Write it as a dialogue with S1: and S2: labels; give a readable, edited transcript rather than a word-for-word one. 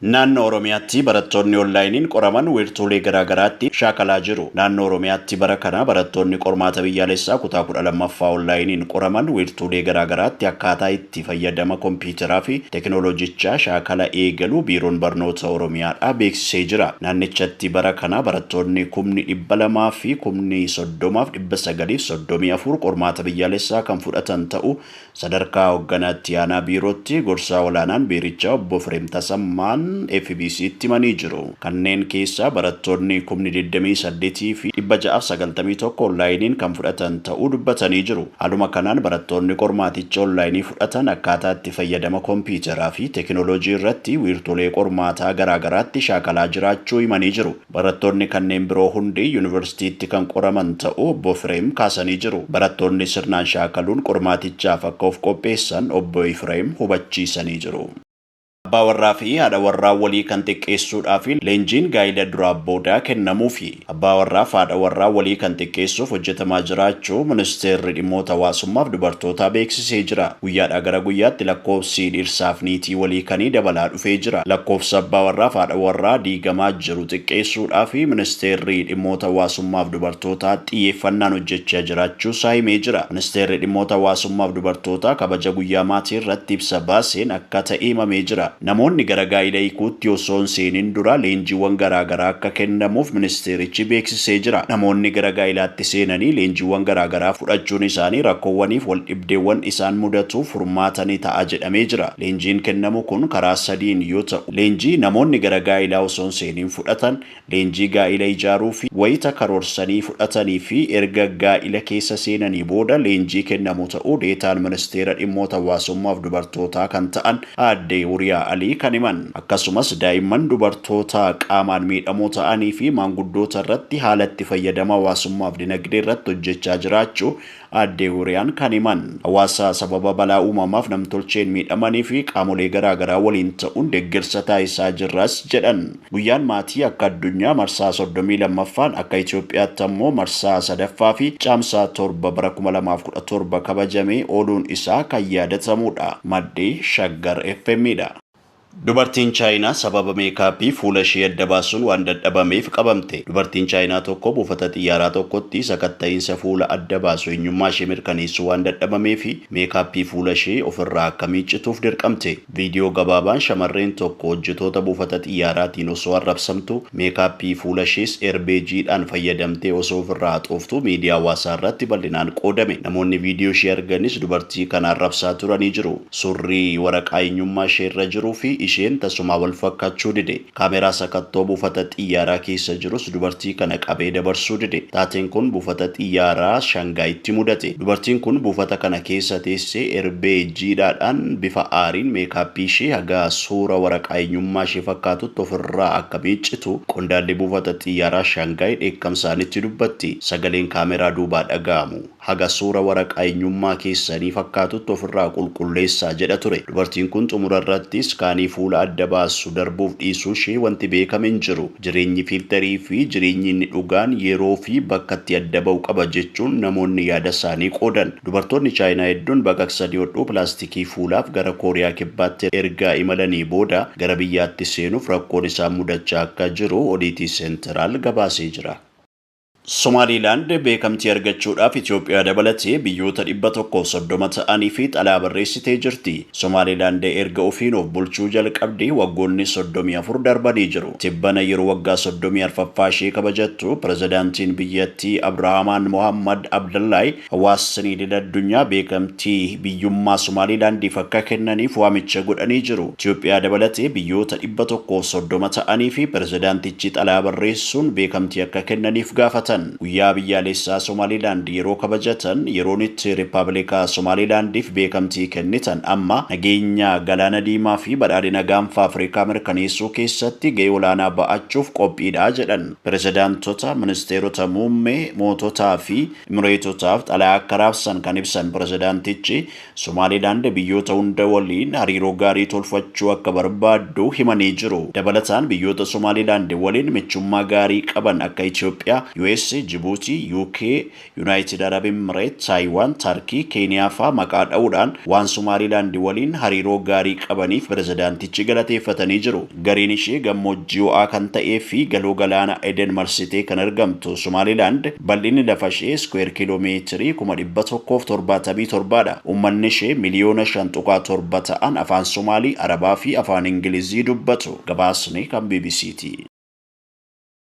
S1: Naannoo Oromiyaatti barattoonni onlaayiniin qoraman wiirtuulee garaagaraatti shaakalaa jiru. Naannoo Oromiyaatti bara kana barattoonni qormaata biyyaalessaa kutaa 12ffaa onlaayiniin qoraman wiirtuulee garaagaraatti akkaataa itti fayyadama kompiitaraa fi teekinooloojichaa shaakala eegalu biiroon barnoota Oromiyaadhaa beeksisee jira. Naannichatti bara kana barattoonni 200,000 fi 30,934 qormaata biyyaalessaa kan fudhatan ta'u sadarkaa hoogganaatti aanaa biirootti gorsaa olaanaan biirichaa obbo Fireem Tasammaan FBC'tti himanii jiru. Kanneen keessaa barattoonni 28,000 fi 691 onlaayiniin kan fudhatan ta'uu dubbatanii jiru. Haaluma kanaan barattoonni qormaaticha onlaayinii fudhatan akkaataa itti fayyadama kompiitaraa fi teekinooloojii irratti wiirtuulee qormaataa garaagaraatti shaakalaa jiraachuu himanii jiru. Barattoonni kanneen biroo hundi yuunivarsiitiitti kan qoraman ta'uu obbo Fireem kaasanii jiru. Barattoonni sirnaan shaakaluun qormaatichaaf akka of qopheessan obbo Fireem hubachiisanii jiru. Abbaa warraa fi haadha warraa walii kan xiqqeessuudhaaf leenjiin gaa'ila duraa boodaa kennamuufi abbaa warraa fi haadha warraa walii kan xiqqeessuuf hojjetamaa jiraachuu ministeerri dhimmoota hawaasummaaf dubartootaa beeksisee jira. Guyyaadhaa gara guyyaatti lakkoofsi dhiirsaaf niitii walii kanii dabalaa dhufee jira. Lakkoofsa abbaa warraa fi haadha warraa diigamaa jiru xiqqeessuudhaaf ministeerri dhimmoota hawaasummaaf dubartootaa xiyyeeffannaan hojjechaa jiraachuu isaa himee jira. Ministeerri dhimmoota hawaasummaaf dubartootaa kabaja guyyaa maatii irratti ibsa baaseen akka ta'e himamee jira. Namoonni gara gaa'ila hiikuutti osoo hin seenin dura leenjiiwwan garaagaraa akka kennamuuf ministeerichi beeksisee jira. Namoonni gara gaa'ilaatti seenanii leenjiiwwan garaagaraa fudhachuun isaanii rakkoowwaniif wal dhibdeewwan isaan mudatuuf furmaatanii ta'a jedhamee jira. Leenjiin kennamu kun karaa sadiin yoo ta'u, leenjii namoonni gara gaa'ilaa osoo hin seenin fudhatan, leenjii gaa'ila ijaaruu fi wayita karoorsanii fudhatanii fi erga gaa'ila keessa seenanii booda leenjii kennamu ta'uu deetaan ministeera dhimmoota hawaasummaaf dubartootaa kan ta'an aadde Uriyaa Alii kan himan. Akkasumas daa'imman dubartoota qaamaan miidhamoo ta'anii fi maanguddoota irratti haala itti fayyadama hawaasummaaf dinagdee irratti hojjechaa jiraachuu aadde Uriyaan kan himan. Hawaasa sababa balaa uumamaaf namtolcheen miidhamanii fi qaamolee garaagaraa waliin ta'uun deeggarsa taasisaa jirras jedhan. Guyyaan maatii akka addunyaa marsaa 32ffaan akka Itoophiyaatti ammoo marsaa 3ffaa fi caamsaa 7 bara 2017 kabajamee ooluun isaa kan yaadatamudha. Maddee Shaggar FM'dha. Dubartiin Chaayinaa sababa meekaappii fuula ishee adda baasuun waan dadhabameef qabamte. Dubartiin Chaayinaa tokko buufata xiyyaaraa tokkotti sakatta'iinsa fuula adda baasu eenyummaa ishee mirkaneessuu waan dadhabameef meekaappii fuula ishee ofirraa akka miiccituuf dirqamte. Viidiyoo gabaabaan shamarreen tokko hojjetoota buufata xiyyaaraatiin osoo arrabsamtu meekaappii fuula ishees erbeejiidhaan fayyadamtee osoo ofirraa haxooftu miidiyaa hawaasaa irratti bal'inaan qoodame. Namoonni viidiyoo ishee arganis dubartii kana arrabsaa turanii jiru. Surrii waraqaa eenyummaa ishee irra jiruu fi isheen tasuma wal fakkaachuu dide. Kaameraa sakattoo buufata xiyyaaraa keessa jirus dubartii kana qabee dabarsuu dide. Taateen kun buufata xiyyaaraa Shangaayitti mudate. Dubartiin kun buufata kana keessa teessee erbeejiidhaan bifa aariin meekaappii ishee haga suura waraqaa eenyummaa ishee fakkaatutti ofirraa akka miiccitu qondaalli buufata xiyyaaraa Shangaay dheekkamsaanitti dubbatti. Sagaleen kaameraa duubaa dhaga'amu haga suura waraqaa eenyummaa keessanii fakkaatutti ofirraa qulqulleessaa jedha ture. Dubartiin kun xumura irratti iskaanii fuula adda baasu darbuuf dhiisuu ishee wanti beekame hin jiru. Jireenyi fiiltarii fi jireenyi inni dhugaan yeroo fi bakka itti adda ba'u qaba jechuun namoonni yaada isaanii qoodan. Dubartoonni Chaayinaa hedduun baqaqsa dhiyoodhuu pilaastikii fuulaaf gara Kooriyaa kibbaatti erga imalanii booda gara biyyaatti seenuuf rakkoon isaan mudachaa akka jiru Odiitii Seentiraal gabaasee jira. Somaaliilaand beekamtii argachuudhaaf Itoophiyaa dabalatee biyyoota 130 ta'anii fi xalayaa barreessitee jirti. Somaaliilaand erga ofiin of bulchuu jalqabdee waggoonni 34 darbanii jiru. Tibbana yeroo waggaa 34ffaa ishee kabajattu pirezidaantiin biyyattii Abdurrahmaan Mohammad Abdullaahi hawaasni idil-addunyaa beekamtii biyyummaa Somaaliilaandiif akka kennaniif waamicha godhanii jiru. Itoophiyaa dabalatee biyyoota 130 ta'anii fi pirezidaantichi xalayaa barreessuun beekamtii akka kennaniif gaafatan. Guyyaa biyyaalessaa Somaaliilaand yeroo kabajatan yeroon itti Riippaabilikaa Somaaliilaandiif beekamtii kennitan amma nageenya galaana diimaa fi badhaadhina gaanfa Afrikaa mirkaneessuu keessatti gahee olaanaa ba'achuuf qophiidha jedhan. Pirezidaantota, ministeerota muummee, moototaa fi imireetotaaf xalayaa akka raabsan kan ibsan pirezidaantichi Somaaliilaand biyyoota hunda waliin hariiroo gaarii tolfachuu akka barbaaddu himanii jiru. Dabalataan biyyoota Somaaliilaand waliin michummaa gaarii qaban akka Itoophiyaa, US US, Djibouti, UK, United Arab Emirates, Taiwan, Turkey, Kenya faa maqaa dha'uudhaan waan Somaliland waliin hariiroo gaarii qabaniif pirezidaantichi galateeffatanii jiru. Gariin ishee gammoojjii ho'aa kan ta'ee fi galoo galaana Eden marsitee kan argamtu Somaliland bal'inni lafa ishee square kiiloomeetirii 177 dha. Uummanni ishee miliyoona 5.7 ta'an afaan Somaalii, Arabaa fi afaan Ingilizii dubbatu. Gabaasni kan BBC'ti.